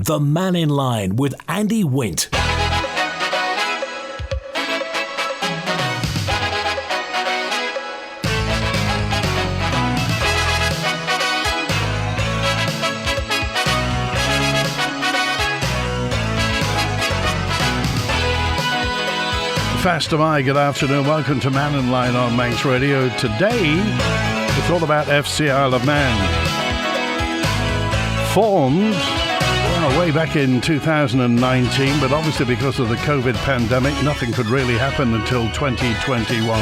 The Mannin Line with Andy Wint. Fast am I, good afternoon, welcome to Mannin Line on Manx Radio. Today, it's all about FC Isle of Man. Formed way back in 2019, but obviously because of the COVID pandemic, nothing could really happen until 2021.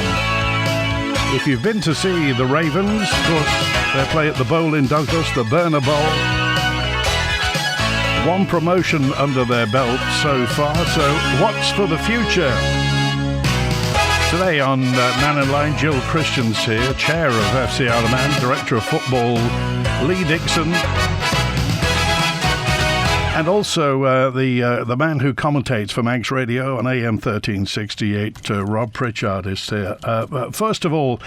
If you've been to see the Ravens, of course, they play at the Bowl in Douglas, the Burner Bowl. One promotion under their belt so far, so what's for the future? Today on Mannin Line, Gill Christian's here, Chair of FC Isle of Man, Director of Football, Lee Dixon, and also the man who commentates for Manx Radio on AM 1368, Rob Pritchard is here. First of all,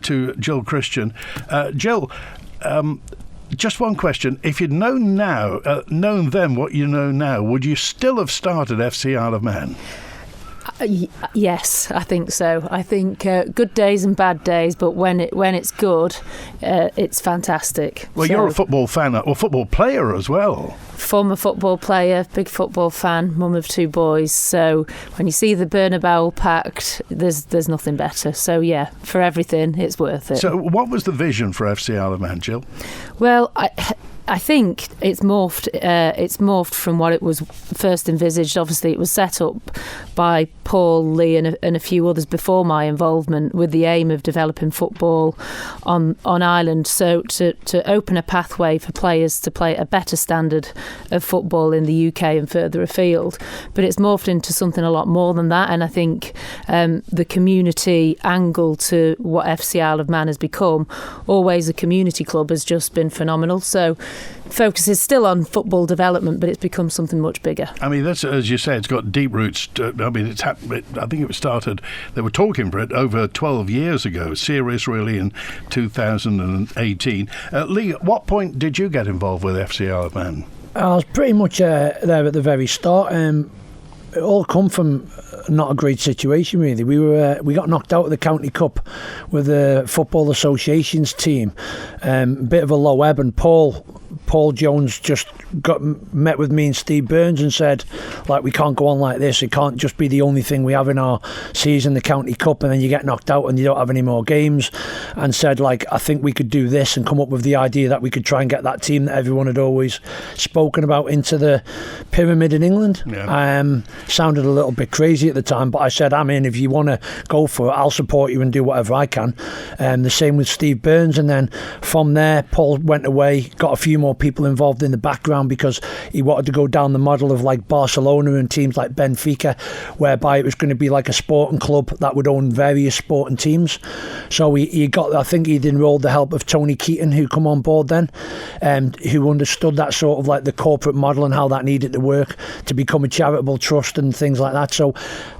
to Gill Christian. Gill, just one question. If you'd known then what you know now, would you still have started FC Isle of Man? Yes, I think so. I think good days and bad days, but when it's good, it's fantastic. Well, you're a football fan, or football player as well. Former football player, big football fan, mum of two boys. So when you see the Burner Bowl packed, there's nothing better. So yeah, for everything, it's worth it. So what was the vision for FC Isle of Man, Gill? Well, I think it's morphed. It's morphed from what it was first envisaged. Obviously, it was set up by Paul, Lee, and a few others before my involvement, with the aim of developing football on Ireland. So to open a pathway for players to play a better standard of football in the UK and further afield. But it's morphed into something a lot more than that. And I think the community angle to what FC Isle of Man has become, always a community club, has just been phenomenal. So focus is still on football development, but it's become something much bigger. I mean, that's, as you say, it's got deep roots. I think it was started, they were talking for it over 12 years ago, serious really, in 2018. Lee, at what point did you get involved with FC Isle of Man? I was pretty much there at the very start. It all come from not a great situation, really. We got knocked out of the County Cup with the Football Association's team. Bit of a low ebb, and Paul Jones just met with me and Steve Burns and said, like, we can't go on like this. It can't just be the only thing we have in our season, the County Cup, and then you get knocked out and you don't have any more games. And said, like, I think we could do this, and come up with the idea that we could try and get that team that everyone had always spoken about into the pyramid in England. Yeah. Sounded a little bit crazy at the time, but I said, I'm in. If you want to go for it, I'll support you and do whatever I can. The same with Steve Burns. And then from there, Paul went away, got a few more people involved in the background, because he wanted to go down the model of like Barcelona and teams like Benfica, whereby it was going to be like a sporting club that would own various sporting teams. So I think he'd enrolled the help of Tony Keaton, who come on board then, who understood that sort of like the corporate model and how that needed to work to become a charitable trust and things like that. So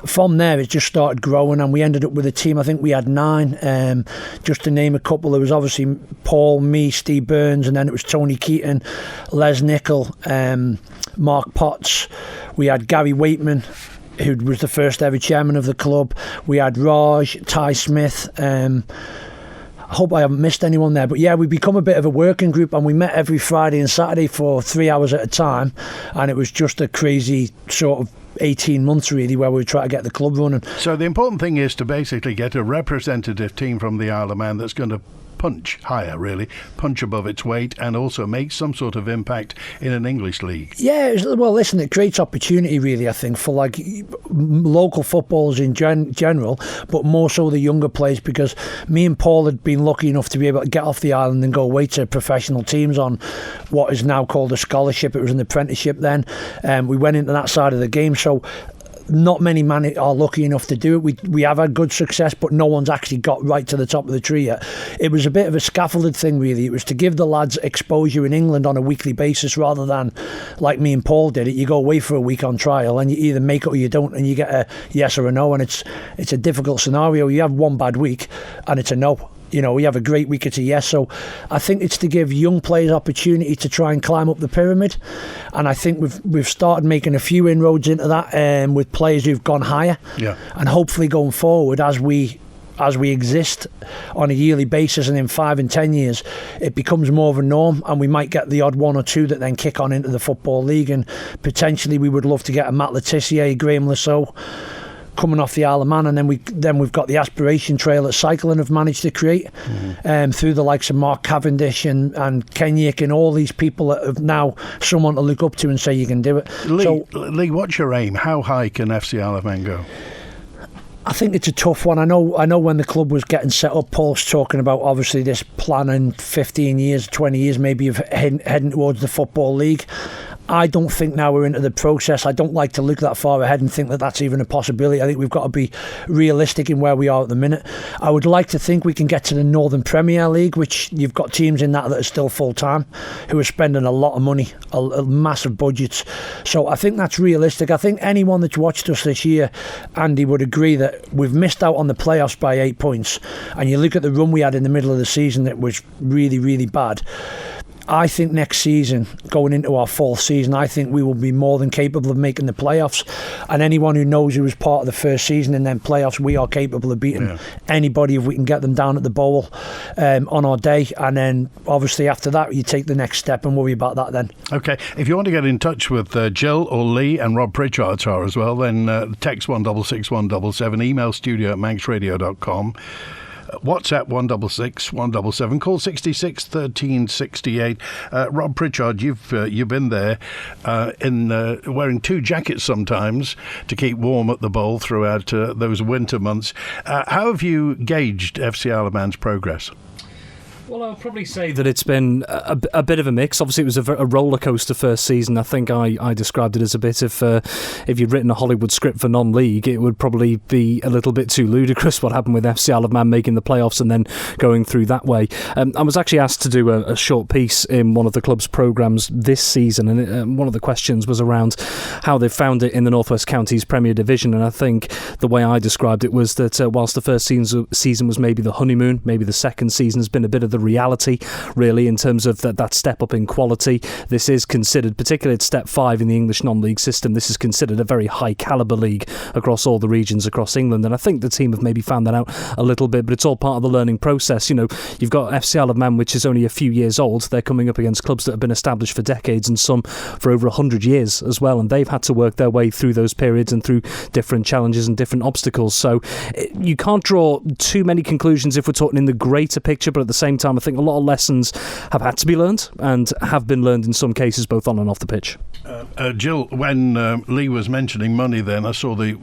from there it just started growing, and we ended up with a team. I think we had 9, just to name a couple. There was obviously Paul, me, Steve Burns, and then it was Tony Keaton, Les Nichol, Mark Potts. We had Gary Waitman, who was the first ever chairman of the club. We had Raj, Ty Smith. I hope I haven't missed anyone there, but yeah, we become a bit of a working group, and we met every Friday and Saturday for 3 hours at a time, and it was just a crazy sort of 18 months really, where we try to get the club running. So the important thing is to basically get a representative team from the Isle of Man that's going to punch higher, really, punch above its weight, and also make some sort of impact in an English league. Yeah, well, listen, it creates opportunity, really, I think, for like local footballers in general, but more so the younger players, because me and Paul had been lucky enough to be able to get off the island and go away to professional teams on what is now called a scholarship. It was an apprenticeship then. We went into that side of the game, so not many men are lucky enough to do it. We have had good success, but no one's actually got right to the top of the tree yet. It was a bit of a scaffolded thing, really. It was to give the lads exposure in England on a weekly basis, rather than like me and Paul did it. You go away for a week on trial and you either make it or you don't, and you get a yes or a no, and it's a difficult scenario. You have one bad week and it's a no. we have a great week, it's a yes. So I think it's to give young players opportunity to try and climb up the pyramid, and I think we've started making a few inroads into that with players who've gone higher, and hopefully going forward as we exist on a yearly basis, and in 5 and 10 years it becomes more of a norm, and we might get the odd one or two that then kick on into the Football League, and potentially we would love to get a Matt Letitia, Graham Lasso coming off the Isle of Man, and then we've got the aspiration trail that cycling have managed to create through the likes of Mark Cavendish and Kenyik and all these people that have now someone to look up to and say you can do it. Lee, what's your aim? How high can FC Isle of Man go? I think it's a tough one. I know when the club was getting set up, Paul's talking about obviously this plan in 15 years, 20 years maybe of heading towards the Football League. I don't think now we're into the process. I don't like to look that far ahead and think that that's even a possibility. I think we've got to be realistic in where we are at the minute. I would like to think we can get to the Northern Premier League, which you've got teams in that are still full-time, who are spending a lot of money, a massive budgets. So I think that's realistic. I think anyone that's watched us this year, Andy, would agree that we've missed out on the playoffs by 8 points. And you look at the run we had in the middle of the season, that was really, really bad. I think next season, going into our fourth season, I think we will be more than capable of making the playoffs. And anyone who knows who was part of the first season and then playoffs, we are capable of beating anybody if we can get them down at the bowl on our day. And then obviously after that, you take the next step and worry about that then. OK, if you want to get in touch with Jill or Lee, and Rob Pritchard are as well, then text 166 177, email studio@manxradio.com. WhatsApp 166 177, call 66 13 68. Rob Pritchard, you've been there in wearing 2 jackets sometimes to keep warm at the bowl throughout those winter months. How have you gauged FC Isle of Man's progress? Well, I'll probably say that it's been a bit of a mix. Obviously, it was a roller coaster first season. I think I described it as a bit of if you'd written a Hollywood script for non-league, it would probably be a little bit too ludicrous what happened with FC Isle of Man making the playoffs and then going through that way. I was actually asked to do a short piece in one of the club's programmes this season, and one of the questions was around how they found it in the North West Counties Premier Division. And I think the way I described it was that whilst the first season was maybe the honeymoon, maybe the second season has been a bit of the reality, really, in terms of that step up in quality. This is considered, particularly at step 5 in the English non-league system, this is considered a very high calibre league across all the regions across England, and I think the team have maybe found that out a little bit, but it's all part of the learning process. You've got FC Isle of Man, which is only a few years old. They're coming up against clubs that have been established for decades and some for over 100 years as well, and they've had to work their way through those periods and through different challenges and different obstacles. So you can't draw too many conclusions if we're talking in the greater picture, but at the same time I think a lot of lessons have had to be learned and have been learned in some cases both on and off the pitch. Jill, when Lee was mentioning money then, I saw the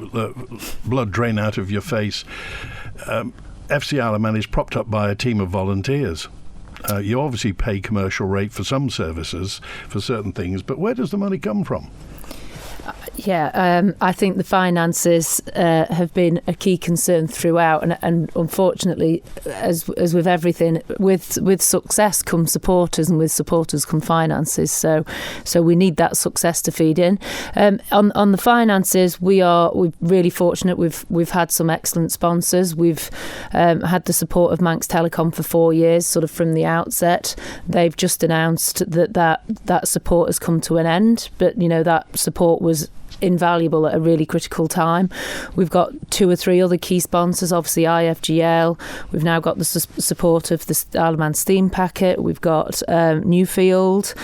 blood drain out of your face. FC Isle of Man is propped up by a team of volunteers. You obviously pay commercial rate for some services, for certain things, but where does the money come from? I think the finances have been a key concern throughout, and unfortunately, as with everything, with success come supporters, and with supporters come finances. So we need that success to feed in. On the finances, we're really fortunate. We've had some excellent sponsors. We've had the support of Manx Telecom for 4 years, sort of from the outset. They've just announced that support has come to an end, but that support was invaluable at a really critical time. We've got 2 or 3 other key sponsors, obviously IFGL. We've now got the support of the Isle of Man Steam Packet. We've got Newfield,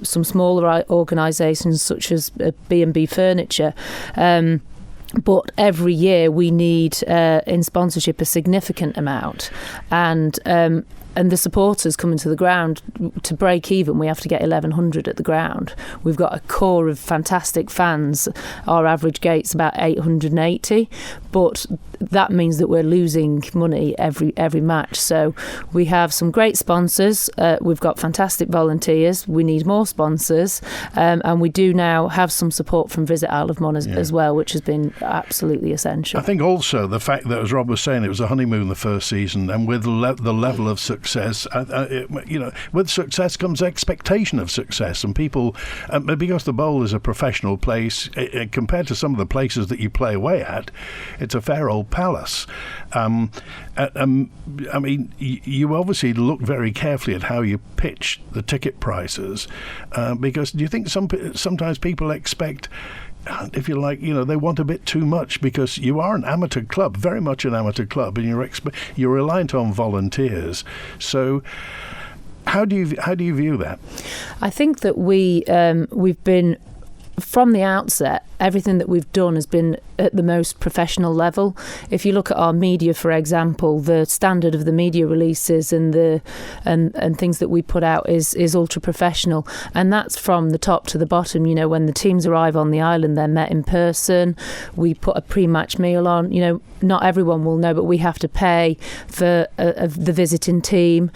some smaller organisations such as B&B Furniture. But every year we need in sponsorship a significant amount, and the supporters coming to the ground, to break even, we have to get 1,100 at the ground. We've got a core of fantastic fans. Our average gate's about 880, but that means that we're losing money every match. So we have some great sponsors. We've got fantastic volunteers. We need more sponsors, and we do now have some support from Visit Isle of Man as well, which has been absolutely essential. I think also the fact that, as Rob was saying, it was a honeymoon the first season, and with the level of success success, with success comes expectation of success, and people, because the Bowl is a professional place, compared to some of the places that you play away at, it's a fair old palace. You obviously look very carefully at how you pitch the ticket prices, because do you think sometimes people expect, if you like, they want a bit too much, because you are an amateur club, very much an amateur club, and you're reliant on volunteers. So how do you view that? I think that we've been, from the outset, everything that we've done has been at the most professional level. If you look at our media, for example, the standard of the media releases and things that we put out is ultra professional, and that's from the top to the bottom. When the teams arrive on the island, they're met in person. We put a pre-match meal on. Not everyone will know, but we have to pay for the visiting team.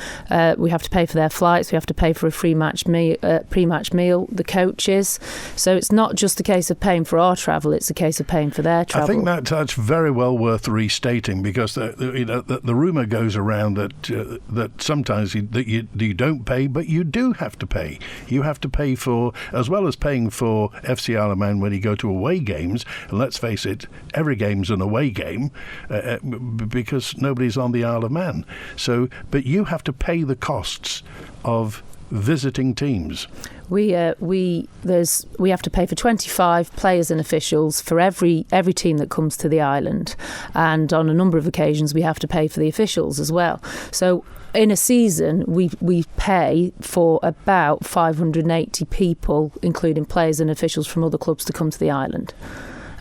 We have to pay for their flights. We have to pay for a pre-match meal. The coaches. So it's not just a case of paying for our travel; it's a case of paying for their travel. I think that's very well worth restating, because the rumour goes around that sometimes that you don't pay, but you do have to pay. You have to pay for, as well as paying for FC Isle of Man when you go to away games. And let's face it, every game's an away game because nobody's on the Isle of Man. So, but you have to pay the costs of visiting teams. We have to pay for 25 players and officials for every team that comes to the island, and on a number of occasions we have to pay for the officials as well. So in a season we pay for about 580 people, including players and officials from other clubs, to come to the island.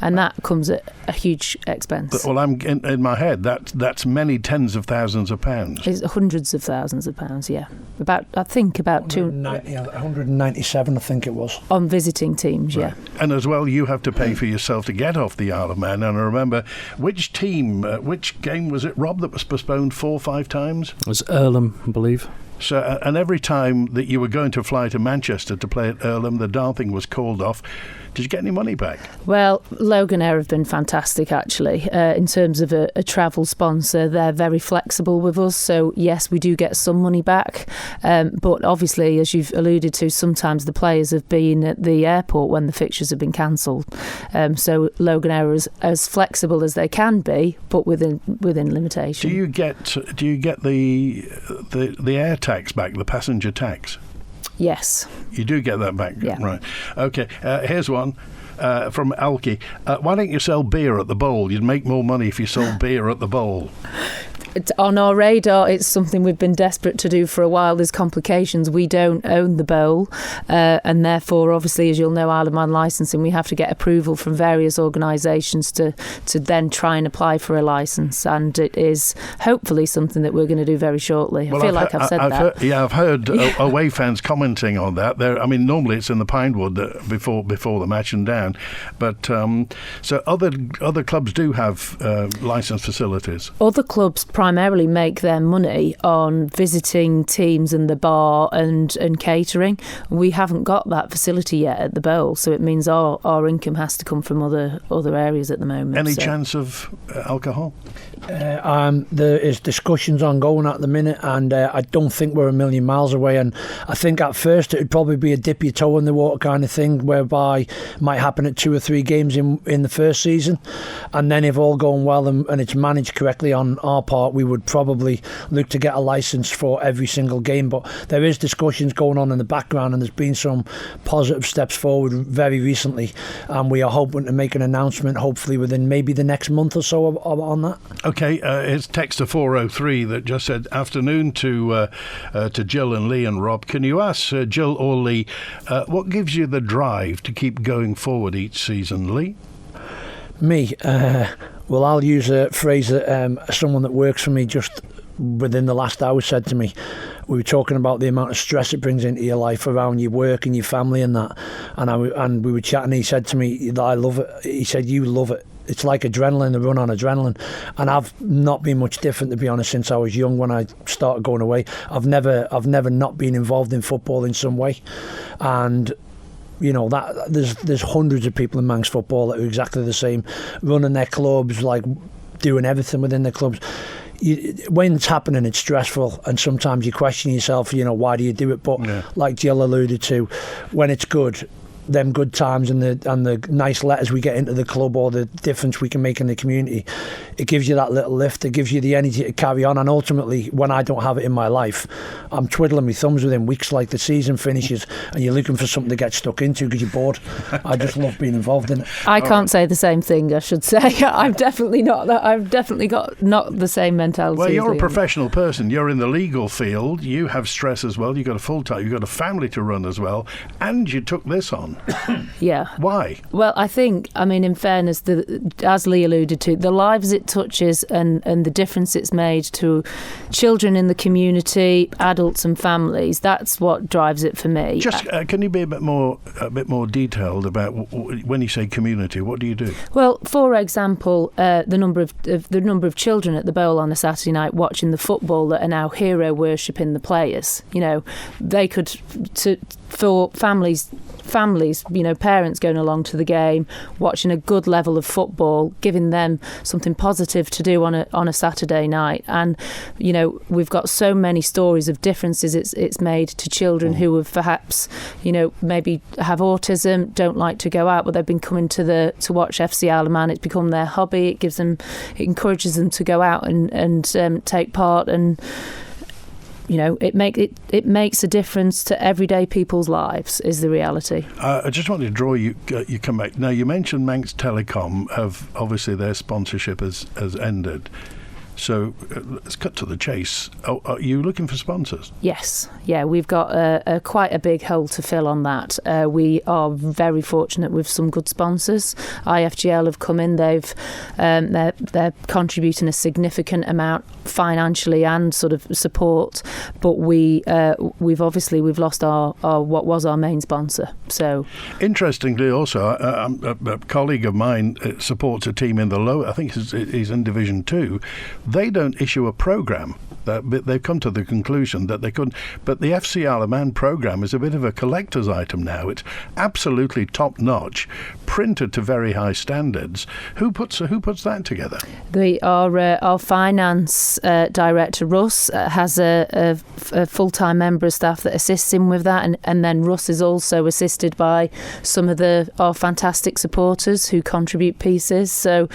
And that comes at a huge expense. Well, I'm in my head, that's many tens of thousands of pounds. It's hundreds of thousands of pounds, yeah. About 197, I think it was. On visiting teams, right. Yeah. And as well, you have to pay for yourself to get off the Isle of Man. And I remember, which game was it, Rob, that was postponed 4 or 5 times? It was Earlham, I believe. So, and every time that you were going to fly to Manchester to play at Earlham, the darn thing was called off. Did you get any money back? Well, Loganair have been fantastic, actually. In terms of a travel sponsor, they're very flexible with us. So, yes, we do get some money back. But obviously, as you've alluded to, sometimes the players have been at the airport when the fixtures have been cancelled. So, Loganair is as flexible as they can be, but within limitation. Do you get the air tax back, the passenger tax? Yes. You do get that back? Yeah. Right. OK, here's one from Alki. Why don't you sell beer at the Bowl? You'd make more money if you sold beer at the Bowl. It's on our radar. It's something we've been desperate to do for a while. There's complications. We don't own the Bowl, and therefore, obviously, as you'll know, Isle of Man licensing, we have to get approval from various organisations to then try and apply for a licence, and it is hopefully something that we're going to do very shortly. Well, I've heard away fans commenting on that. Normally it's in the Pinewood before the match and down, but so other clubs do have licensed facilities. Other clubs primarily make their money on visiting teams and the bar and catering. We haven't got that facility yet at the Bowl, so it means our income has to come from other areas at the moment. Any chance of alcohol? There is discussions ongoing at the minute, and I don't think we're a million miles away. And I think at first it would probably be a dip your toe in the water kind of thing, whereby it might happen at 2 or 3 games in the first season, and then if all going well and it's managed correctly on our part, we would probably look to get a licence for every single game. But there is discussions going on in the background, and there's been some positive steps forward very recently, and we are hoping to make an announcement hopefully within maybe the next month or so on that. Okay, it's text to 403 that just said afternoon to Jill and Lee and Rob. Can you ask Jill or Lee what gives you the drive to keep going forward each season, Lee? Me? Well, I'll use a phrase that someone that works for me just within the last hour said to me. We were talking about the amount of stress it brings into your life around your work and your family and that, and we were chatting, and he said to me that I love it. He said, you love it. It's like adrenaline, the run on adrenaline. And I've not been much different, to be honest, since I was young when I started going away. I've never not been involved in football in some way. And that there's hundreds of people in Manx football that are exactly the same, running their clubs, like doing everything within their clubs. when it's happening, it's stressful, and sometimes you question yourself, why do you do it? But like Jill alluded to, when it's good, them good times and the nice letters we get into the club, or the difference we can make in the community, it gives you that little lift. It gives you the energy to carry on. And ultimately, when I don't have it in my life, I'm twiddling my thumbs within weeks. Like the season finishes and you're looking for something to get stuck into because you're bored. I just love being involved in it. I can't say the same thing, I should say. I'm definitely not that. I've definitely got not the same mentality. Well, you're a professional person. You're in the legal field. You have stress as well. You've got a full-time, you've got a family to run as well, and you took this on. Yeah. Why? Well, in fairness, as Lee alluded to, the lives it touches and the difference it's made to children in the community, adults and families, that's what drives it for me. Just can you be a bit more detailed about when you say community? What do you do? Well, for example, the number of children at the Bowl on a Saturday night watching the football that are now hero worshipping the players. They could for families, parents going along to the game, watching a good level of football, giving them something positive to do on a Saturday night. And we've got so many stories of differences it's made to children who have perhaps maybe have autism, don't like to go out, but they've been coming to watch FC Isle of Man. It's become their hobby. It encourages them to go out and take part, and it makes a difference to everyday people's lives, is the reality. I just wanted to draw you come back. Now, you mentioned Manx Telecom. Obviously their sponsorship has ended. So let's cut to the chase. Are you looking for sponsors? Yes. Yeah, we've got quite a big hole to fill on that. We are very fortunate with some good sponsors. IFGL have come in. They're contributing a significant amount financially and sort of support. But we've lost our what was our main sponsor. So interestingly, also, a colleague of mine supports a team in the low. I think he's in Division 2. They don't issue a programme. They've come to the conclusion that they couldn't. But the FC Isle of Man programme is a bit of a collector's item now. It's absolutely top-notch, printed to very high standards. Who puts that together? Our finance director, Russ, has a full-time member of staff that assists him with that. And then Russ is also assisted by some of our fantastic supporters who contribute pieces. So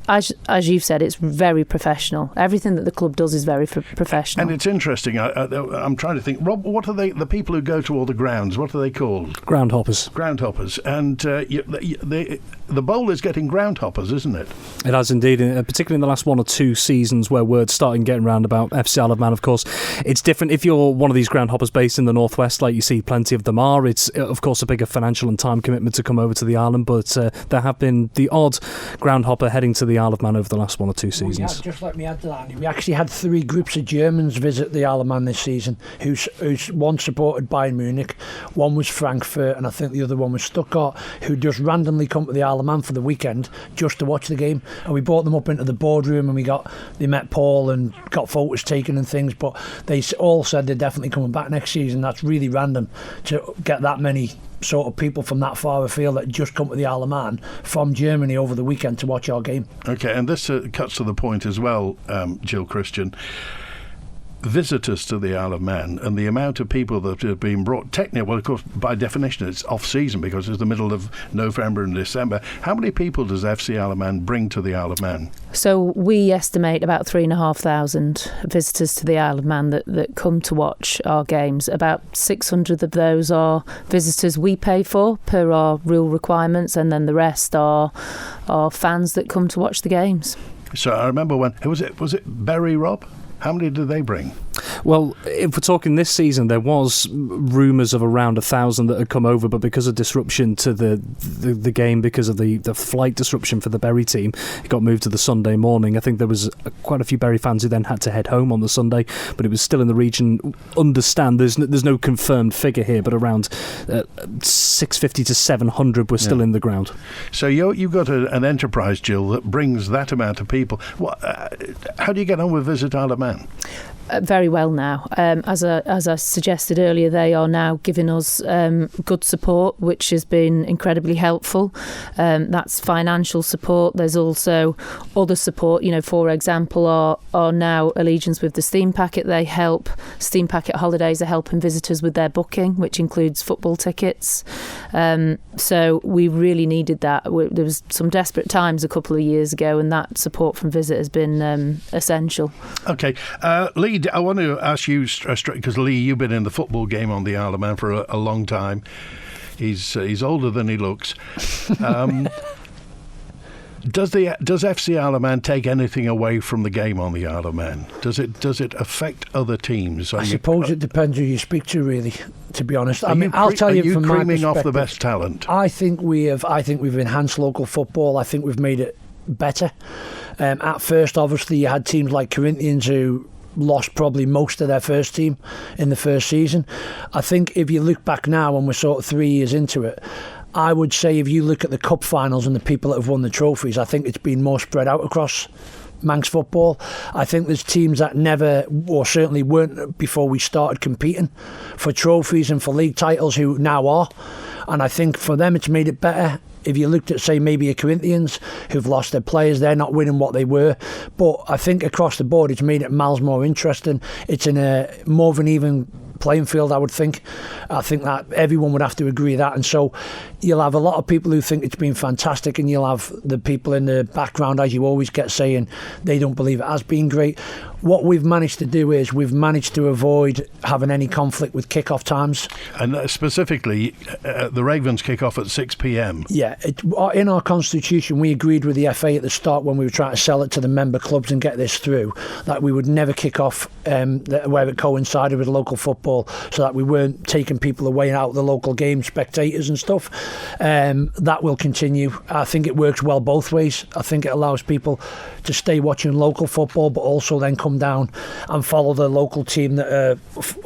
as you've said, it's very professional. Everything that the club does is very professional. And it's interesting. I'm trying to think. Rob, what are the people who go to all the grounds? What are they called? Groundhoppers. Groundhoppers. And the Bowl is getting groundhoppers, isn't it? It has indeed, particularly in the last 1 or 2 seasons where word's starting getting round about FC Isle of Man. Of course, it's different if you're one of these groundhoppers based in the northwest, like you see plenty of them are. It's of course a bigger financial and time commitment to come over to the island, but there have been the odd groundhopper heading to the Isle of Man over the last 1 or 2 seasons. Just let me add to that, Andy. We actually had 3 groups of Germans visit the Isle of Man this season, who's one supported Bayern Munich, one was Frankfurt, and I think the other one was Stuttgart, who just randomly come to the Isle of Man for the weekend just to watch the game. And we brought them up into the boardroom and they met Paul and got photos taken and things, but they all said they're definitely coming back next season. That's really random to get that many sort of people from that far afield that just come to the Isle of Man from Germany over the weekend to watch our game. Okay, and this cuts to the point as well, Gill Christian. Visitors to the Isle of Man and the amount of people that have been brought, technically, well, of course, by definition, it's off-season because it's the middle of November and December. How many people does FC Isle of Man bring to the Isle of Man? So we estimate about 3,500 visitors to the Isle of Man that come to watch our games. About 600 of those are visitors we pay for per our rule requirements, and then the rest are fans that come to watch the games. So I remember when, was it Bury, Rob? How many did they bring? Well, if we're talking this season, there was rumours of around 1,000 that had come over, but because of disruption to the game, because of the flight disruption for the Bury team, it got moved to the Sunday morning. I think there was quite a few Bury fans who then had to head home on the Sunday, but it was still in the region. Understand, there's no confirmed figure here, but around 650 to 700 were still in the ground. So you've got an enterprise, Jill, that brings that amount of people. How do you get on with Visit Isle of Man? Very well now. As I suggested earlier, they are now giving us good support, which has been incredibly helpful. That's financial support. There's also other support. For example, our now allegiance with the Steam Packet. They help. Steam Packet Holidays are helping visitors with their booking, which includes football tickets. So we really needed that. There was some desperate times a couple of years ago, and that support from Visit has been essential. Okay, Lee, I want to ask you straight, because Lee, you've been in the football game on the Isle of Man for a long time. He's older than he looks. Does FC Isle of Man take anything away from the game on the Isle of Man? Does it affect other teams? I suppose it depends who you speak to, really. To be honest, I'll tell you from my perspective. Are you creaming off the best talent? I think we've enhanced local football. I think we've made it better. At first, obviously, you had teams like Corinthians who lost probably most of their first team in the first season. I think if you look back now, and we're sort of 3 years into it, I would say if you look at the cup finals and the people that have won the trophies, I think it's been more spread out across Manx football. I think there's teams that never, or certainly weren't before we started competing for trophies and for league titles, who now are. And I think for them it's made it better. If you looked at, say, maybe a Corinthians who've lost their players, they're not winning what they were. But I think across the board it's made it miles more interesting. It's in a more of an even playing field, I would think. I think that everyone would have to agree with that. And so you'll have a lot of people who think it's been fantastic, and you'll have the people in the background, as you always get, saying they don't believe it has been great. What we've managed to do is we've managed to avoid having any conflict with kick-off times. And specifically, the Ravens kick off at 6 p.m. Yeah, in our constitution, we agreed with the FA at the start when we were trying to sell it to the member clubs and get this through, that we would never kick off where it coincided with local football, so that we weren't taking people away and out of the local game, spectators and stuff. That will continue. I think it works well both ways. I think it allows people to stay watching local football, but also then come down and follow the local team that are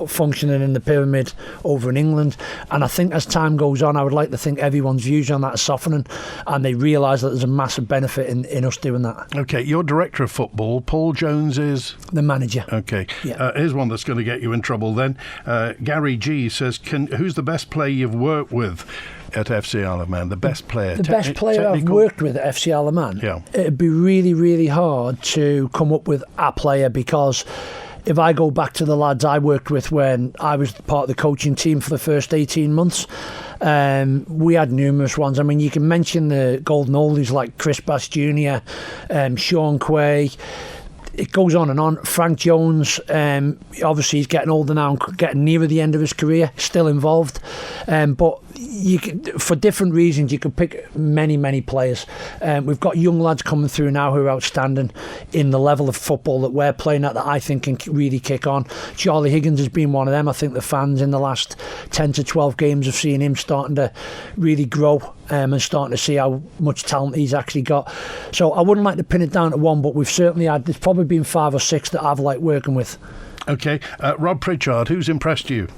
functioning in the pyramid over in England. And I think as time goes on, I would like to think everyone's views on that are softening, and they realise that there's a massive benefit in us doing that. Okay, you're director of football. Paul Jones is the manager. Okay, yeah. Here's one that's going to get you in trouble then. Gary G says, who's the best player you've worked with at FC Isle of Man? The best player. The best player I've worked with at FC Isle of Man? Yeah. It'd be really, really hard to come up with a player, because if I go back to the lads I worked with when I was part of the coaching team for the first 18 months, we had numerous ones. I mean, you can mention the golden oldies like Chris Bass Jr., Sean Quay. It goes on and on. Frank Jones, obviously he's getting older now and getting nearer the end of his career, still involved. But for different reasons, you could pick many, many players. We've got young lads coming through now who are outstanding in the level of football that we're playing at, that I think can really kick on. Charlie Higgins has been one of them. I think the fans in the last 10 to 12 games have seen him starting to really grow and starting to see how much talent he's actually got. So I wouldn't like to pin it down to one, but we've certainly had, there's probably been 5 or 6 that I've liked working with. Okay, Rob Pritchard, who's impressed you?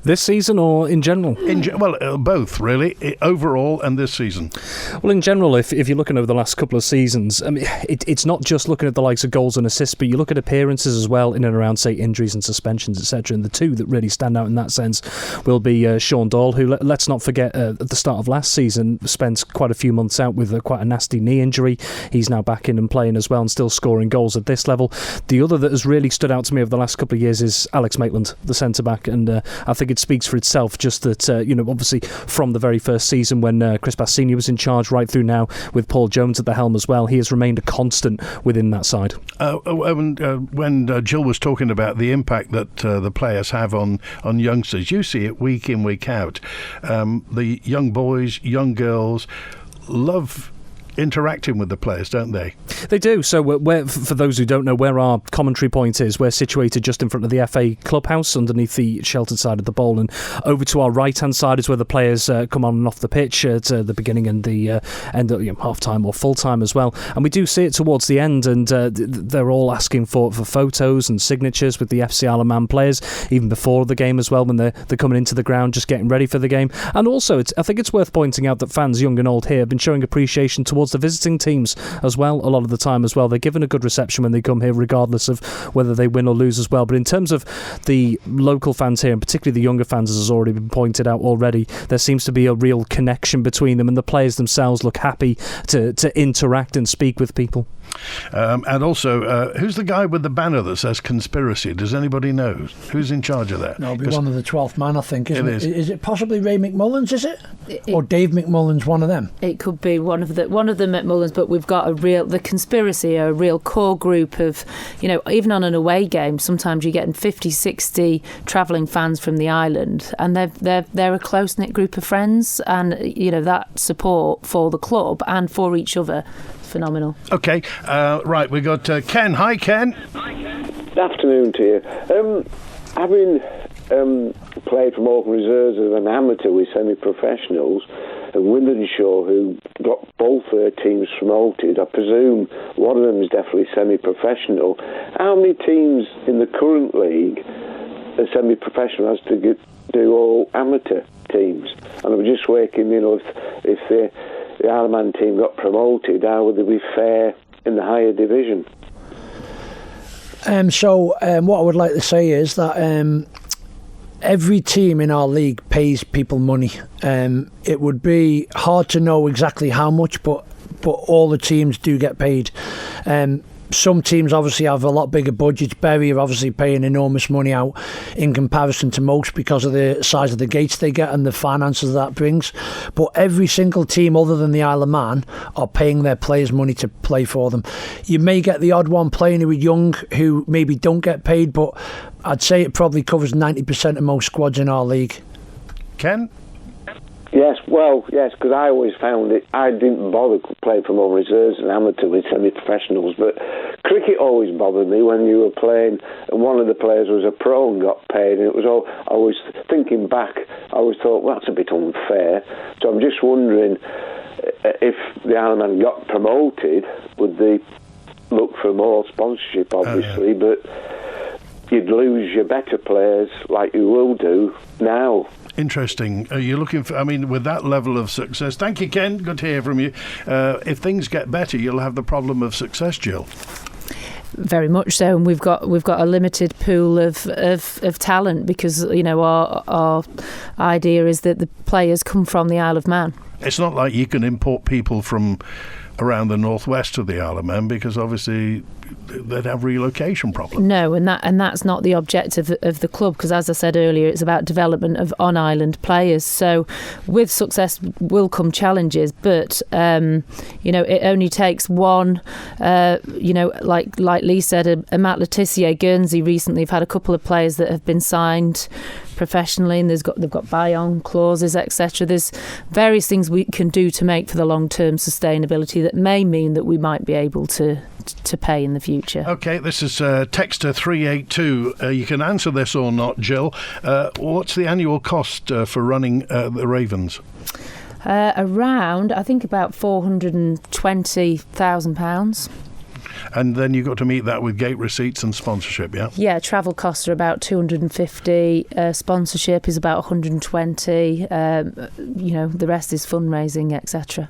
This season or in general? Both, really, overall and this season. Well, in general, if you're looking over the last couple of seasons, I mean, it's not just looking at the likes of goals and assists, but you look at appearances as well, in and around, say, injuries and suspensions, etc. And the two that really stand out in that sense will be Sean Doyle, who, let's not forget, at the start of last season, spent quite a few months out with quite a nasty knee injury. He's now back in and playing as well and still scoring goals at this level. The other that has really stood out to me over the last couple of years is Alex Maitland, the centre-back, and I think it speaks for itself, just that, obviously from the very first season when Chris Bass Senior was in charge, right through now with Paul Jones at the helm as well, he has remained a constant within that side. When Jill was talking about the impact that the players have on youngsters, you see it week in, week out. The young boys, young girls love interacting with the players, don't they? They do. So for those who don't know where our commentary point is, we're situated just in front of the FA clubhouse underneath the sheltered side of the bowl, and over to our right hand side is where the players come on and off the pitch at the beginning and the end of half time or full time as well. And we do see it towards the end, and they're all asking for photos and signatures with the FC Isle of Man players, even before the game as well, when they're coming into the ground just getting ready for the game. And also I think it's worth pointing out that fans young and old here have been showing appreciation towards towards the visiting teams as well a lot of the time as well. They're given a good reception when they come here, regardless of whether they win or lose as well. But in terms of the local fans here, and particularly the younger fans, as has already been pointed out already, there seems to be a real connection between them, and the players themselves look happy to interact and speak with people. And also, who's the guy with the banner that says conspiracy? Does anybody know? Who's in charge of that? No, it'll be one of the 12th man, I think, isn't it? Is. Is it possibly Ray McMullins, is it? Or Dave McMullins, one of them? It could be one of the McMullins, but we've got the conspiracy are a real core group of, even on an away game, sometimes you're getting 50, 60 travelling fans from the island, and they're a close-knit group of friends, and, that support for the club and for each other, phenomenal. Okay, right, we got Ken. Hi, Ken. Good afternoon to you. Having played for Morecambe Reserves as an amateur with semi-professionals, and Wyndenshaw, who got both their teams promoted, I presume one of them is definitely semi-professional. How many teams in the current league are semi-professional as to do all amateur teams? And I'm just waking, if the Isle of Man team got promoted, how would they be fair in the higher division? What I would like to say is that every team in our league pays people money. It would be hard to know exactly how much, but all the teams do get paid. Some teams obviously have a lot bigger budgets. Bury are obviously paying enormous money out in comparison to most because of the size of the gates they get and the finances that brings. But every single team other than the Isle of Man are paying their players money to play for them. You may get the odd one playing who are young who maybe don't get paid, but I'd say it probably covers 90% of most squads in our league. Ken? Yes, because I always found it, I didn't bother playing for Morecambe Reserves and amateur with semi-professionals, but cricket always bothered me when you were playing and one of the players was a pro and got paid, and it was all, I was thinking back, I always thought, well, that's a bit unfair. So I'm just wondering if the Isle of Man got promoted, would they look for more sponsorship, obviously, but you'd lose your better players like you will do now. Interesting. Are you looking for, with that level of success? Thank you, Ken. Good to hear from you. If things get better, you'll have the problem of success, Jill. Very much so, and we've got a limited pool of talent because our idea is that the players come from the Isle of Man. It's not like you can import people from around the northwest of the Isle of Man because obviously they'd have relocation problems. No, and that's not the objective of the club, because as I said earlier, it's about development of on-island players. So with success will come challenges, but it only takes one. Like Lee said, a Matt Letitia, Guernsey recently have had a couple of players that have been signed professionally, and they've got buy-on clauses, etc. There's various things we can do to make for the long-term sustainability that may mean that we might be able to pay in the future. Okay, this is Texter 382. You can answer this or not, Jill. What's the annual cost for running the Ravens? Around, I think, about £420,000. And then you've got to meet that with gate receipts and sponsorship, yeah? Yeah, travel costs are about 250, sponsorship is about 120, the rest is fundraising, etc.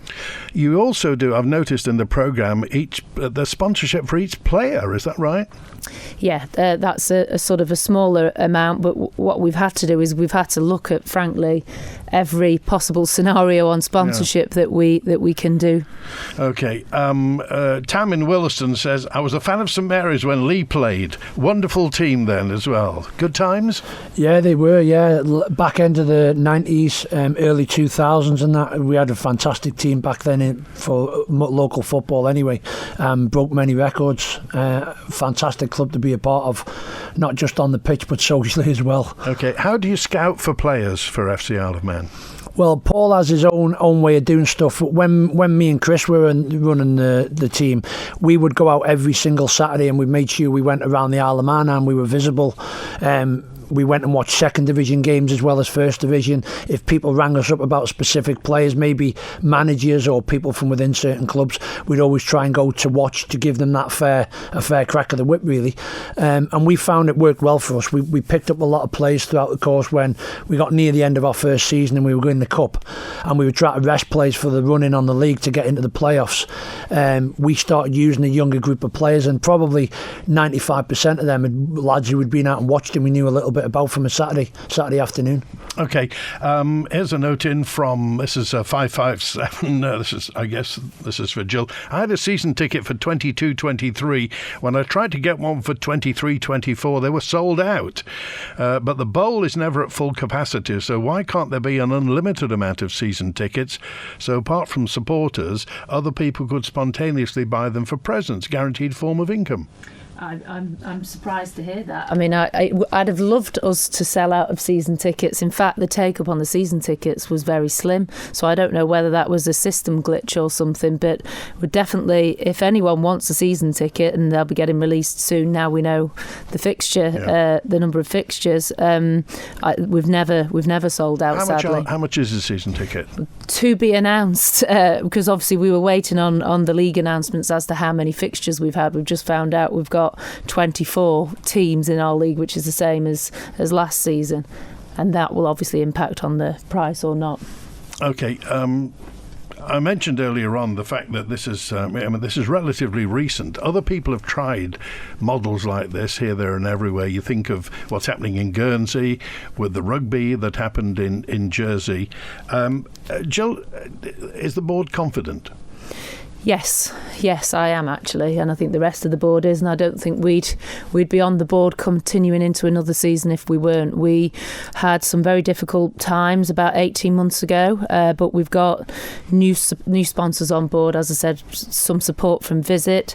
You also do, I've noticed in the programme, the sponsorship for each player, is that right? Yeah, that's a sort of a smaller amount, but what we've had to do is we've had to look at, frankly, every possible scenario on sponsorship that we can do. Okay, Tam in Williston says, I was a fan of St Mary's when Lee played. Wonderful team then as well. Good times? Yeah, they were, back end of the 90s, early 2000s and that. We had a fantastic team back then for local football anyway. Broke many records. Fantastic club to be a part of, not just on the pitch but socially as well. Okay, how do you scout for players for FC Isle of Man? Well, Paul has his own way of doing stuff. When me and Chris were running the team, we would go out every single Saturday and we made sure we went around the Isle of Man and we were visible. We went and watched second division games as well as first division. If people rang us up about specific players, maybe managers or people from within certain clubs, we'd always try and go to watch to give them that a fair crack of the whip, really. And we found it worked well for us. We picked up a lot of players throughout the course when we got near the end of our first season and we were going the cup, and we would try to rest players for the run in on the league to get into the playoffs. We started using a younger group of players, and probably 95% of them had lads who had been out and watched and we knew a little bit about from a Saturday afternoon. Okay, here's a note in from, this is 557, this is for Jill. I had a season ticket for 22-23. When I tried to get one for 23-24, they were sold out. But the bowl is never at full capacity, so why can't there be an unlimited amount of season tickets? So apart from supporters, other people could spontaneously buy them for presents, guaranteed form of income. I'm surprised to hear that. I mean, I'd have loved us to sell out of season tickets. In fact, the take-up on the season tickets was very slim. So I don't know whether that was a system glitch or something, but we're definitely, if anyone wants a season ticket, and they'll be getting released soon, now we know the fixture, the number of fixtures, we've never sold out, sadly. How much is a season ticket? To be announced, because obviously we were waiting on the league announcements as to how many fixtures we've had. We've just found out we've got 24 teams in our league, which is the same as last season, and that will obviously impact on the price or not. Okay, I mentioned earlier on the fact that this is relatively recent. Other people have tried models like this here, there and everywhere. You think of what's happening in Guernsey with the rugby that happened in Jersey. Jill, is the board confident? Yes, I am actually, and I think the rest of the board is, and I don't think we'd be on the board continuing into another season if we weren't. We had some very difficult times about 18 months ago, but we've got new sponsors on board, as I said, some support from Visit,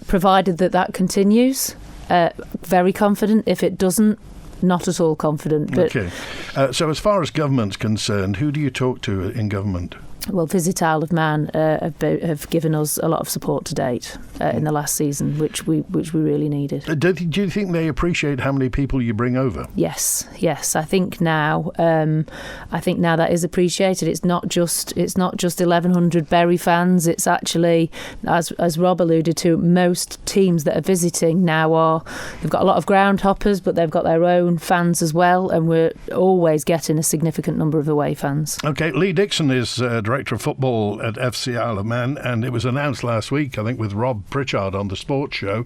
provided that continues. Very confident. If it doesn't, not at all confident. But okay. So as far as government's concerned, who do you talk to in government? Well, Visit Isle of Man have given us a lot of support to date in the last season, which we really needed. Do you think they appreciate how many people you bring over? Yes. I think now that is appreciated. It's not just 1,100 Bury fans. It's actually, as Rob alluded to, most teams that are visiting now they've got a lot of ground hoppers, but they've got their own fans as well, and we're always getting a significant number of away fans. Okay, Lee Dixon is Director of Football at FC Isle of Man, and it was announced last week, I think, with Rob Pritchard on the sports show.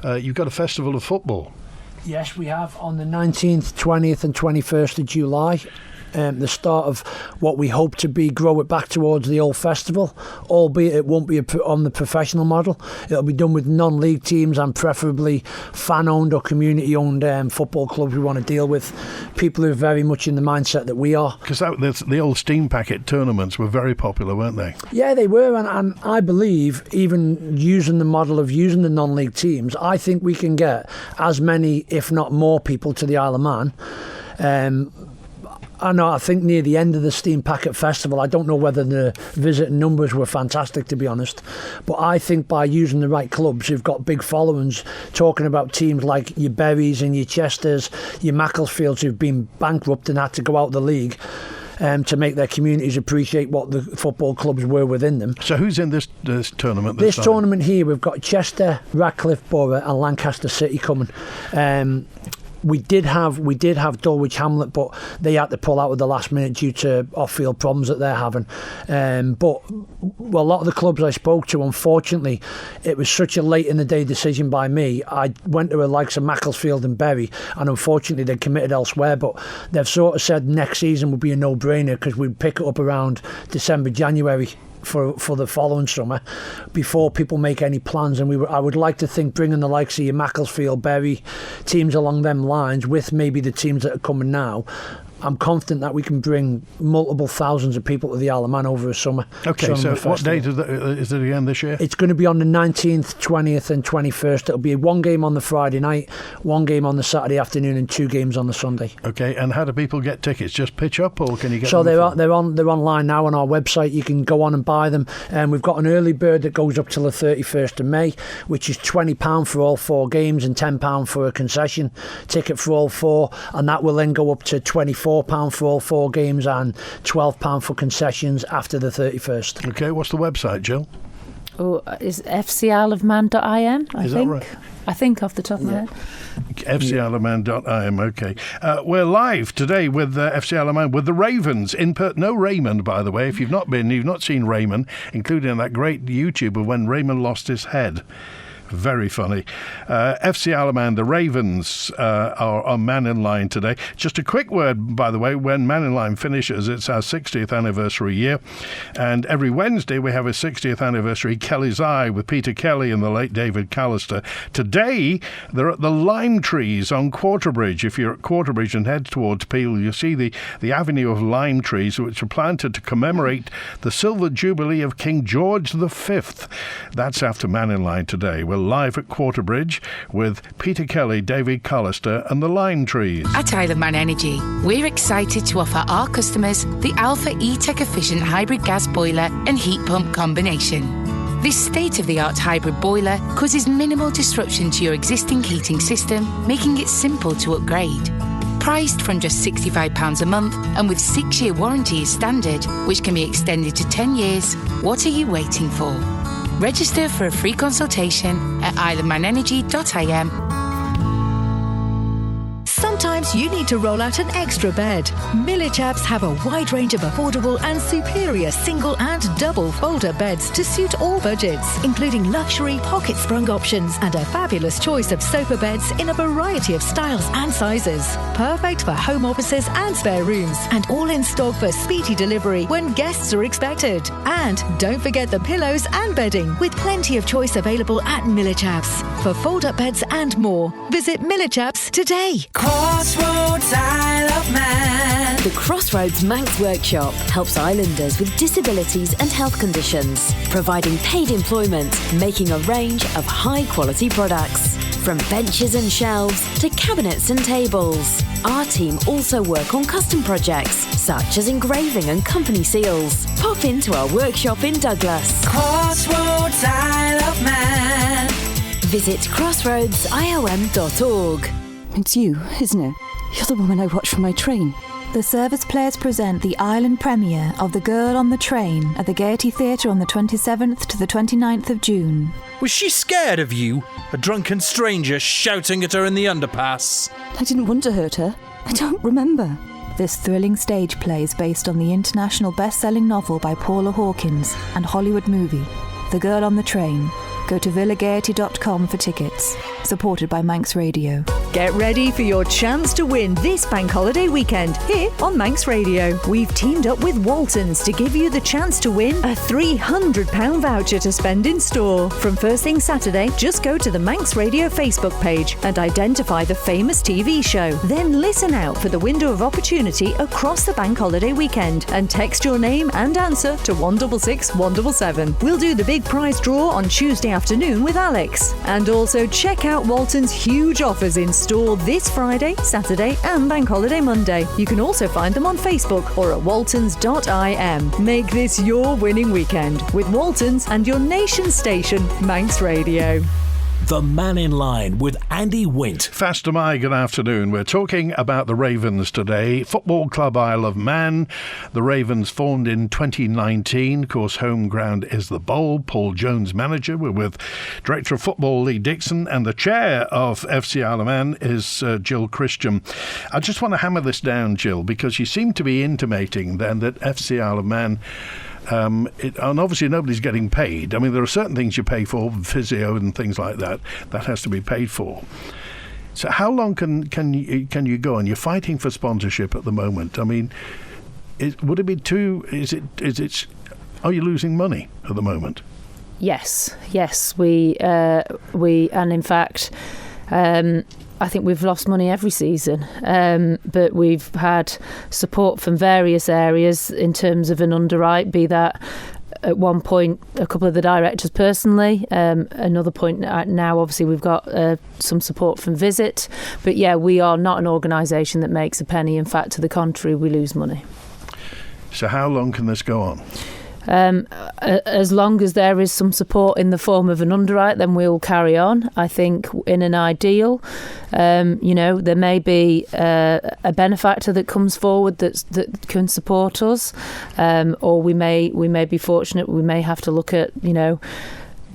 You've got a festival of football. Yes, we have, on the 19th, 20th and 21st of July. The start of what we hope to grow it back towards the old festival, albeit it won't be on the professional model. It'll be done with non-league teams and preferably fan-owned or community-owned football clubs we want to deal with, people who are very much in the mindset that we are. Because the old steam packet tournaments were very popular, weren't they? Yeah, they were, and I believe even using the model of using the non-league teams, I think we can get as many, if not more, people to the Isle of Man. I think near the end of the Steam Packet Festival, I don't know whether the visit numbers were fantastic, to be honest, but I think by using the right clubs who've got big followings, talking about teams like your Berries and your Chesters, your Macclesfields who've been bankrupt and had to go out of the league, to make their communities appreciate what the football clubs were within them. So who's in this tournament? This tournament here, we've got Chester, Radcliffe Borough and Lancaster City coming. We did have Dulwich Hamlet, but they had to pull out at the last minute due to off-field problems that they're having. But a lot of the clubs I spoke to, unfortunately, it was such a late in the day decision by me. I went to the likes of Macclesfield and Bury, and unfortunately they committed elsewhere. But they've sort of said next season would be a no-brainer because we'd pick it up around December, January. For the following summer, before people make any plans, and I would like to think bringing the likes of your Macclesfield, Bury teams along them lines with maybe the teams that are coming now, I'm confident that we can bring multiple thousands of people to the Isle of Man over a summer. Okay, so festival. what date is it again this year? It's going to be on the 19th, 20th and 21st. It'll be one game on the Friday night, one game on the Saturday afternoon and two games on the Sunday. Okay, and how do people get tickets? Just pitch up, or can you get So them? they're online now on our website. You can go on and buy them. And we've got an early bird that goes up till the 31st of May, which is £20 for all four games and £10 for a concession ticket for all four. And that will then go up to £24 for all four games and £12 for concessions after the 31st. Okay, what's the website, Jill? Oh, is fcisleofman.im, I Is that think. right? I think off the top of my head. fcisleofman.im, okay. We're live today with FC Isle of Man, with the Ravens. No Raymond, by the way. If you've not seen Raymond, including that great YouTube of when Raymond lost his head. Very funny. FC Isle of Man, the Ravens are on Mannin Line today. Just a quick word, by the way, when Mannin Line finishes, it's our 60th anniversary year. And every Wednesday we have a 60th anniversary Kelly's Eye with Peter Kelly and the late David Callister. Today, they're at the lime trees on Quarterbridge. If you're at Quarterbridge and head towards Peel, you'll see the avenue of lime trees, which are planted to commemorate the Silver Jubilee of King George V. That's after Mannin Line today. We're live at Quarterbridge with Peter Kelly, David Callister and the lime trees. At Isle of Man Energy, we're excited to offer our customers the Alpha E-Tech efficient hybrid gas boiler and heat pump combination. This state-of-the-art hybrid boiler causes minimal disruption to your existing heating system, making it simple to upgrade. Priced from just £65 a month and with 6-year warranty as standard, which can be extended to 10 years, what are you waiting for? Register for a free consultation at isleofmanenergy.im. Sometimes you need to roll out an extra bed. Millichaps have a wide range of affordable and superior single and double fold-up beds to suit all budgets, including luxury pocket-sprung options and a fabulous choice of sofa beds in a variety of styles and sizes. Perfect for home offices and spare rooms, and all in stock for speedy delivery when guests are expected. And don't forget the pillows and bedding, with plenty of choice available at Millichaps. For fold-up beds and more, visit Millichaps today. Crossroads Isle of Man. The Crossroads Manx Workshop helps islanders with disabilities and health conditions, providing paid employment, making a range of high-quality products. From benches and shelves to cabinets and tables. Our team also work on custom projects, such as engraving and company seals. Pop into our workshop in Douglas. Crossroads Isle of Man. Visit crossroadsiom.org. It's you, isn't it? You're the woman I watch from my train. The service players present the Ireland premiere of The Girl on the Train at the Gaiety Theatre on the 27th to the 29th of June. Was she scared of you? A drunken stranger shouting at her in the underpass? I didn't want to hurt her. I don't remember. This thrilling stage play is based on the international best-selling novel by Paula Hawkins and Hollywood movie, The Girl on the Train. Go to villagaiety.com for tickets. Supported by Manx Radio. Get ready for your chance to win this bank holiday weekend here on Manx Radio. We've teamed up with Waltons to give you the chance to win a £300 voucher to spend in store. From first thing Saturday, just go to the Manx Radio Facebook page and identify the famous TV show. Then listen out for the window of opportunity across the bank holiday weekend and text your name and answer to 166 177. We'll do the big prize draw on Tuesday afternoon with Alex. And also check out Walton's huge offers in store this Friday, Saturday and Bank Holiday Monday. You can also find them on Facebook or at waltons.im. Make this your winning weekend with Waltons and your nation station, Manx Radio. The Mannin Line with Andy Wint. Faster My, good afternoon. We're talking about the Ravens today. Football Club Isle of Man. The Ravens formed in 2019. Of course, home ground is the Bowl. Paul Jones, manager. We're with Director of Football Lee Dixon, and the chair of FC Isle of Man is Gill Christian. I just want to hammer this down, Gill, because you seem to be intimating then that FC Isle of Man, and obviously nobody's getting paid. I mean, there are certain things you pay for, physio and things like that. That has to be paid for. So how long can you go on? You're fighting for sponsorship at the moment. I mean, would it be too? Are you losing money at the moment? Yes, we and in fact. I think we've lost money every season, but we've had support from various areas in terms of an underwrite, be that at one point a couple of the directors personally, another point now obviously we've got some support from Visit, but yeah, we are not an organisation that makes a penny. In fact, to the contrary, we lose money. So how long can this go on? As long as there is some support in the form of an underwrite, then we'll carry on. I think in an ideal, there may be a benefactor that comes forward that can support us, or we may be fortunate. We may have to look at,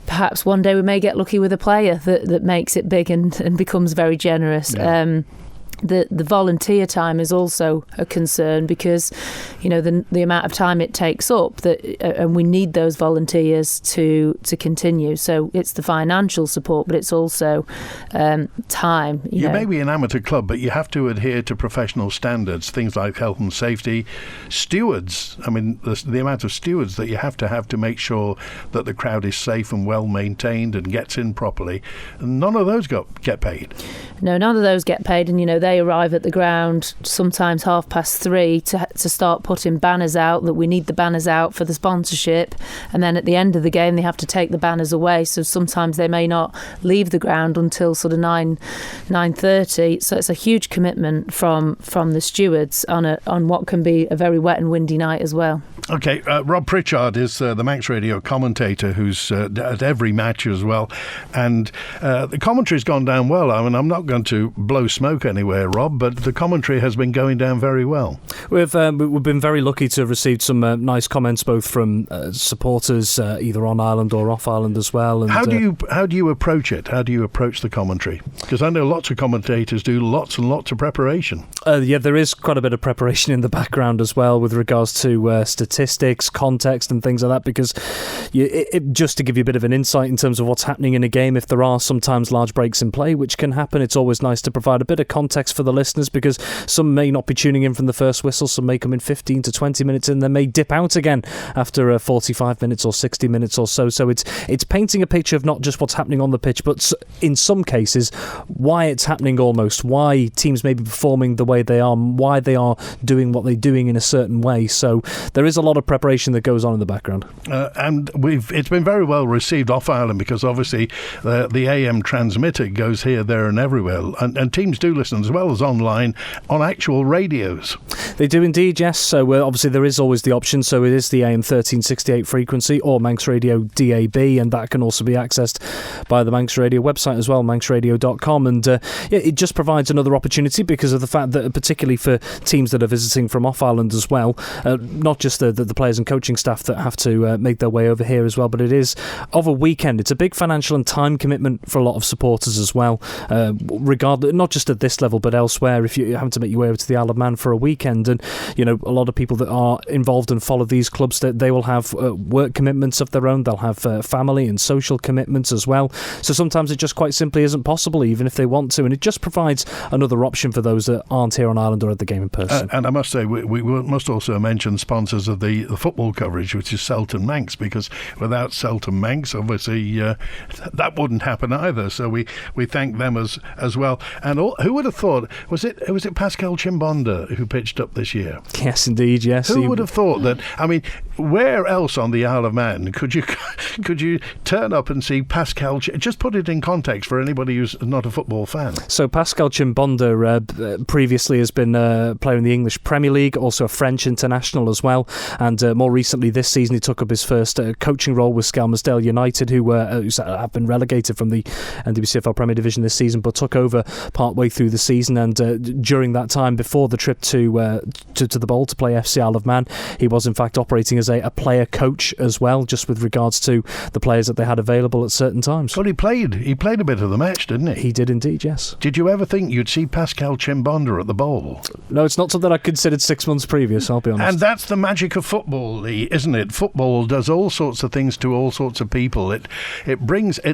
perhaps one day we may get lucky with a player that makes it big and becomes very generous. Yeah. The volunteer time is also a concern because, the amount of time it takes up and we need those volunteers to continue. So it's the financial support, but it's also time. You may be an amateur club, but you have to adhere to professional standards, things like health and safety. Stewards, the amount of stewards that you have to make sure that the crowd is safe and well maintained and gets in properly. None of those get paid. No, none of those get paid, and they arrive at the ground sometimes 3:30 to start putting banners out, that we need the banners out for the sponsorship, and then at the end of the game they have to take the banners away, so sometimes they may not leave the ground until sort of 9:30. So it's a huge commitment from the stewards on what can be a very wet and windy night as well. Okay, Rob Pritchard is the Manx Radio commentator who's at every match as well, and the commentary's gone down well. I'm not going to blow smoke anywhere, Rob, but the commentary has been going down very well. We've been very lucky to have received some nice comments both from supporters either on island or off island as well. And how do you approach it? How do you approach the commentary? Because I know lots of commentators do lots and lots of preparation. Yeah, there is quite a bit of preparation in the background as well with regards to statistics, context and things like that, because just to give you a bit of an insight in terms of what's happening in a game, if there are sometimes large breaks in play, which can happen, it's always nice to provide a bit of context for the listeners, because some may not be tuning in from the first whistle, some may come in 15 to 20 minutes and they may dip out again after 45 minutes or 60 minutes or so. So it's painting a picture of not just what's happening on the pitch, but in some cases why it's happening, almost why teams may be performing the way they are, why they are doing what they're doing in a certain way. So there is a lot of preparation that goes on in the background. And it's been very well received off Ireland, because obviously the AM transmitter goes here, there and everywhere, and teams do listen as well as online on actual radios. They do indeed, yes. So obviously there is always the option, so it is the AM 1368 frequency or Manx Radio DAB, and that can also be accessed by the Manx Radio website as well, manxradio.com, and it just provides another opportunity because of the fact that particularly for teams that are visiting from off Ireland as well, not just the players and coaching staff that have to make their way over here as well, but it is of a weekend. It's a big financial and time commitment for a lot of supporters as well, regardless, not just at this level but elsewhere. If you happen to make your way over to the Isle of Man for a weekend, and a lot of people that are involved and follow these clubs, that they will have work commitments of their own, they'll have family and social commitments as well, so sometimes it just quite simply isn't possible even if they want to, and it just provides another option for those that aren't here on Ireland or at the game in person. And I must say we must also mention sponsors of the football coverage, which is Selton Manx, because without Selton Manx obviously that wouldn't happen either, so we thank them as well. And who would have thought, was it Pascal Chimbonda who pitched up this year? Yes, indeed, yes. Who would have thought that? Where else on the Isle of Man could you turn up and see Pascal? Just put it in context for anybody who's not a football fan. So Pascal Chimbonda previously has been a player in the English Premier League, also a French international as well, and more recently this season he took up his first coaching role with Skelmersdale United, who have been relegated from the NWCFL Premier Division this season, but took over partway through the season, and during that time before the trip to the Bowl to play FC Isle of Man, he was in fact operating as a player coach as well, just with regards to the players that they had available at certain times. Well, he played a bit of the match, didn't he? He did indeed, yes. Did you ever think you'd see Pascal Chimbonda at the Bowl? No, it's not something I considered 6 months previous, I'll be honest. And that's the magic of football, Lee, isn't it? Football does all sorts of things to all sorts of people. It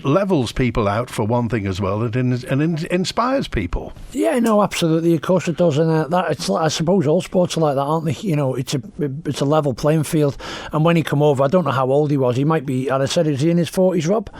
levels people out for one thing as well, and inspires people. Yeah, no, absolutely. Of course it does, and I suppose all sports are like that, aren't they? It's a level playing field. And when he come over, I don't know how old he was. He might be, I lad. I said, is he in his 40s, Rob?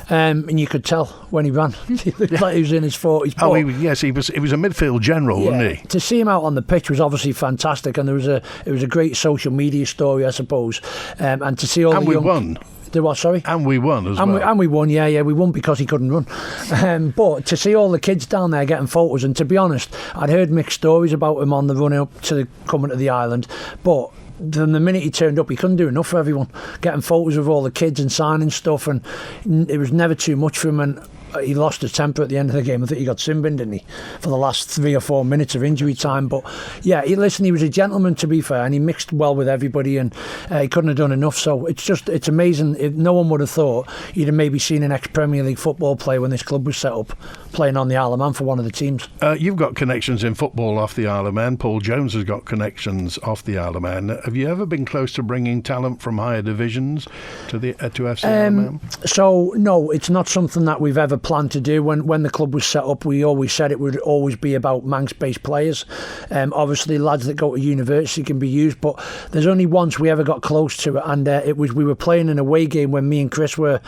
And you could tell when he ran. He looked like he was in his 40s. Oh, he was a midfield general, wasn't he? To see him out on the pitch was obviously fantastic, and it was a great social media story, I suppose. And to see all and the young... won. The what, sorry? And we won as well. And we won, yeah. We won because he couldn't run. But to see all the kids down there getting photos, and to be honest, I'd heard mixed stories about him on the run up to coming to the island, but then the minute he turned up, he couldn't do enough for everyone. Getting photos of all the kids and signing stuff, and it was never too much for him, and he lost his temper at the end of the game. I think he got sin-binned, didn't he, for the last 3 or 4 minutes of injury time. But yeah, he was a gentleman, to be fair, and he mixed well with everybody, and he couldn't have done enough. So it's amazing. No one would have thought you'd have maybe seen an ex-Premier League football player when this club was set up playing on the Isle of Man for one of the teams. You've got connections in football off the Isle of Man. Paul Jones has got connections off the Isle of Man. Have you ever been close to bringing talent from higher divisions to FC Isle of Man? So no, it's not something that we've ever planned to do. When the club was set up, we always said it would always be about Manx-based players. Obviously, lads that go to university can be used, but there's only once we ever got close to it, and we were playing an away game when me and Chris were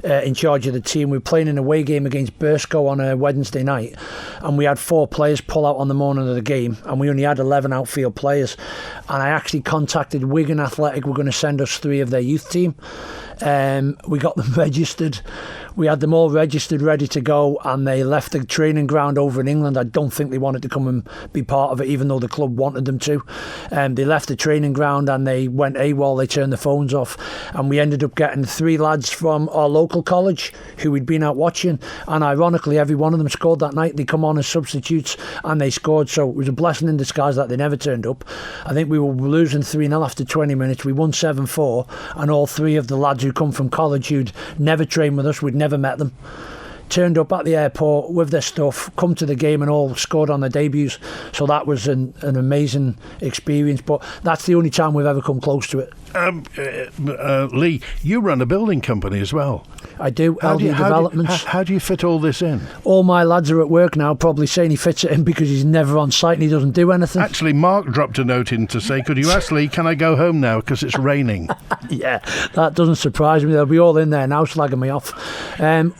in charge of the team. We were playing an away game against Burscough on a Wednesday night, and we had 4 players pull out on the morning of the game, and we only had 11 outfield players. And I actually contacted Wigan Athletic. We're going to send us 3 of their youth team. We got them registered. We had them all registered, ready to go, and they left the training ground over in England. I don't think they wanted to come and be part of it, even though the club wanted them to. They left the training ground and they went AWOL. They turned the phones off, and we ended up getting 3 lads from our local college who we'd been out watching, and ironically every one of them scored that night. They come on as substitutes and they scored, so it was a blessing in disguise that they never turned up. I think we were losing 3-0 after 20 minutes. We won 7-4, and all 3 of the lads who come from college who'd never trained with us, we'd never met them, turned up at the airport with their stuff, come to the game, and all scored on their debuts. So that was an amazing experience, but that's the only time we've ever come close to it. Lee, you run a building company as well. I do, LD Developments. How do you fit all this in? All my lads are at work now, probably saying he fits it in because he's never on site and he doesn't do anything. Actually, Mark dropped a note in to say, could you ask Lee, can I go home now because it's raining? Yeah, that doesn't surprise me. They'll be all in there now slagging me off.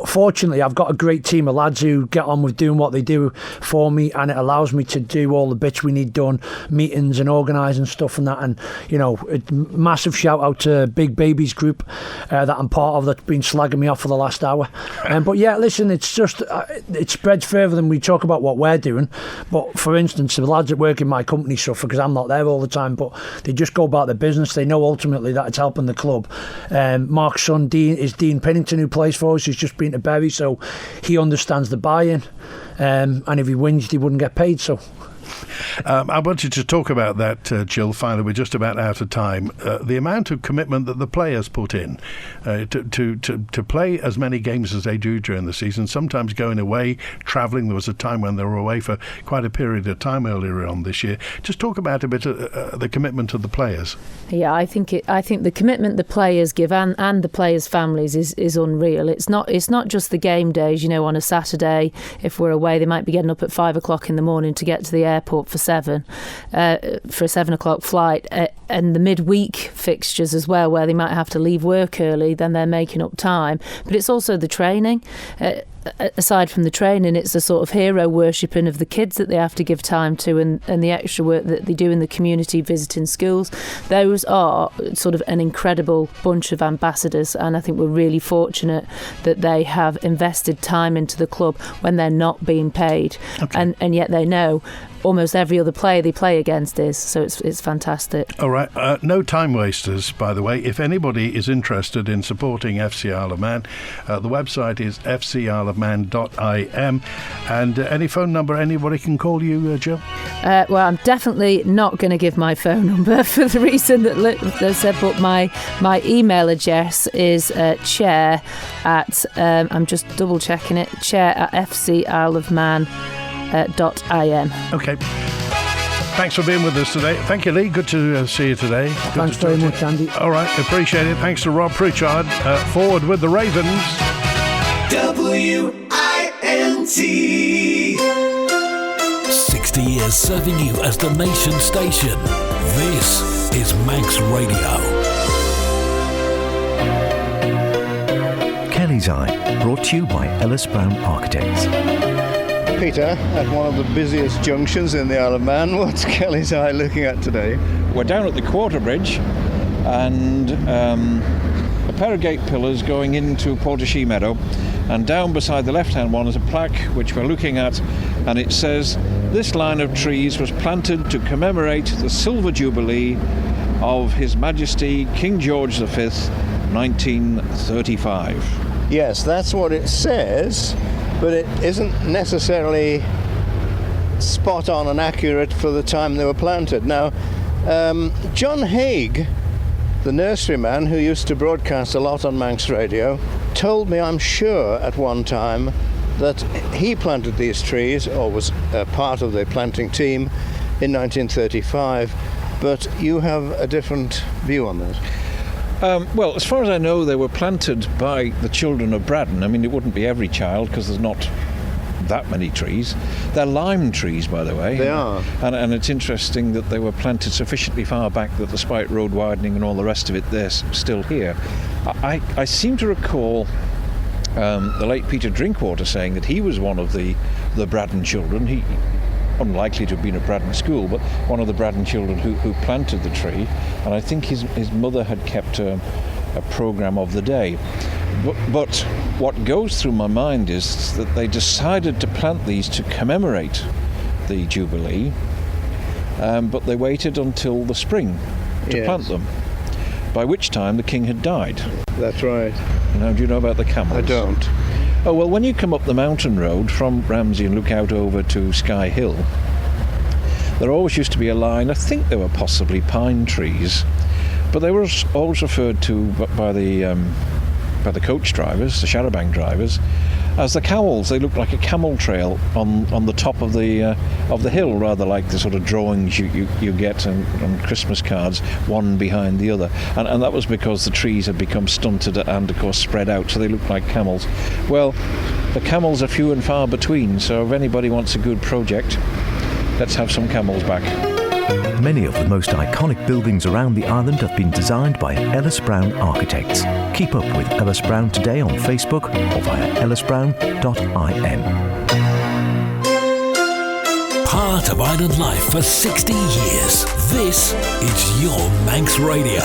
Fortunately, I've got a great team of lads who get on with doing what they do for me, and it allows me to do all the bits we need done, meetings and organising stuff and that. And, you know, massive shout out to Big Babies group that I'm part of, that's been slagging me off for the last hour. But yeah, listen, it's just it spreads further than we talk about what we're doing. But for instance, the lads that work in my company suffer because I'm not there all the time, but they just go about their business. They know ultimately that it's helping the club. Mark's son Dean is Dean Pennington, who plays for us. He's just been to Bury, so he understands the buy-in, and if he whinged he wouldn't get paid. So I wanted to talk about that, Jill. Finally, we're just about out of time. The amount of commitment that the players put in to play as many games as they do during the season, sometimes going away, travelling. There was a time when they were away for quite a period of time earlier on this year. Just talk about a bit of the commitment of the players. Yeah, I think the commitment the players give and the players' families is unreal. It's not just the game days. You know, on a Saturday, if we're away, they might be getting up at 5 o'clock in the morning to get to the airport for 7 for a 7 o'clock flight, and the midweek fixtures as well, where they might have to leave work early, then they're making up time. But it's also the training. Aside from the training, it's the sort of hero worshipping of the kids that they have to give time to, and the extra work that they do in the community, visiting schools. Those are sort of an incredible bunch of ambassadors, and I think we're really fortunate that they have invested time into the club when they're not being paid. Okay. And yet they know almost every other player they play against is, so it's fantastic. All right, no time wasters, by the way. If anybody is interested in supporting FC Isle of Man, the website is fcisleofman.im, and any phone number anybody can call you, Jill? Well, I'm definitely not going to give my phone number for the reason that they said, but my email address is chair at I'm just double checking it, chair at fcisleofman.im. Okay. Thanks for being with us today. Thank you, Lee. Good to see you today. Thanks very much, Andy. All right, appreciate it. Thanks to Rob Pritchard. Forward with the Ravens. WINT. 60 years serving you as the nation station. This is Manx Radio. Kelly's Eye, brought to you by Ellis Brown Architects. Peter, at one of the busiest junctions in the Isle of Man, what's Kelly's Eye looking at today? We're down at the Quarter Bridge and a pair of gate pillars going into Portashee Meadow, and down beside the left-hand one is a plaque which we're looking at, and it says, "This line of trees was planted to commemorate the Silver Jubilee of His Majesty King George V, 1935. Yes, that's what it says, but it isn't necessarily spot on and accurate for the time they were planted. Now, John Haig, the nurseryman who used to broadcast a lot on Manx Radio, told me, I'm sure, at one time that he planted these trees, or was part of the planting team, in 1935, but you have a different view on that. Well, as far as I know, they were planted by the children of Braddon. I mean, it wouldn't be every child because there's not that many trees. They're lime trees, by the way. They are. And it's interesting that they were planted sufficiently far back that despite road widening and all the rest of it, they're still here. I seem to recall the late Peter Drinkwater saying that he was one of the Braddon children. He unlikely to have been at Braddon School, but one of the Braddon children who planted the tree, and I think his mother had kept a programme of the day. But what goes through my mind is that they decided to plant these to commemorate the Jubilee, but they waited until the spring to plant them, by which time the king had died. That's right. Now, do you know about the camels? I don't. Oh, well, when you come up the mountain road from Ramsey and look out over to Sky Hill, there always used to be a line, I think they were possibly pine trees, but they were always referred to by the coach drivers, the charabanc drivers, as the camels. They looked like a camel trail on the top of the hill, rather like the sort of drawings you get on Christmas cards, one behind the other. And that was because the trees had become stunted and, of course, spread out, so they looked like camels. Well, the camels are few and far between, so if anybody wants a good project, let's have some camels back. Many of the most iconic buildings around the island have been designed by Ellis Brown Architects. Keep up with Ellis Brown today on Facebook or via ellisbrown.in. Part of island life for 60 years. This is your Manx Radio.